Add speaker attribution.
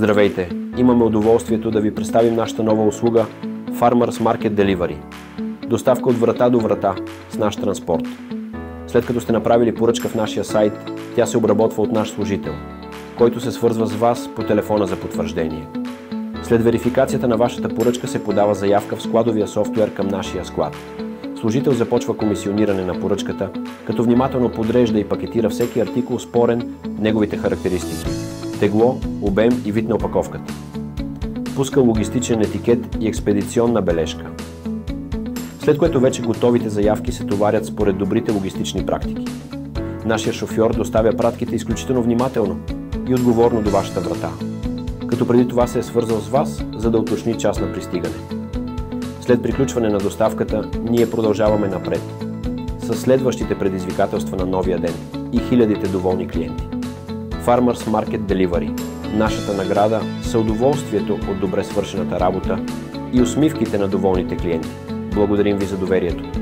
Speaker 1: Здравейте! Имаме удоволствието да ви представим нашата нова услуга Farmers Market Delivery. Доставка от врата до врата с наш транспорт. След като сте направили поръчка в нашия сайт, тя се обработва от наш служител, който се свързва с вас по телефона за потвърждение. След верификацията на вашата поръчка се подава заявка в складовия софтуер към нашия склад. Служител започва комисиониране на поръчката, като внимателно подрежда и пакетира всеки артикул спорен неговите характеристики – тегло, обем и вид на опаковката. Пуска логистичен етикет и експедиционна бележка. След което вече готовите заявки се товарят според добрите логистични практики. Нашия шофьор доставя пратките изключително внимателно и отговорно до вашата врата, като преди това се е свързал с вас, за да уточни час на пристигане. След приключване на доставката, ние продължаваме напред с следващите предизвикателства на новия ден и хилядите доволни клиенти. Farmers Market Delivery. Нашата награда са удоволствието от добре свършената работа и усмивките на доволните клиенти. Благодарим ви за доверието.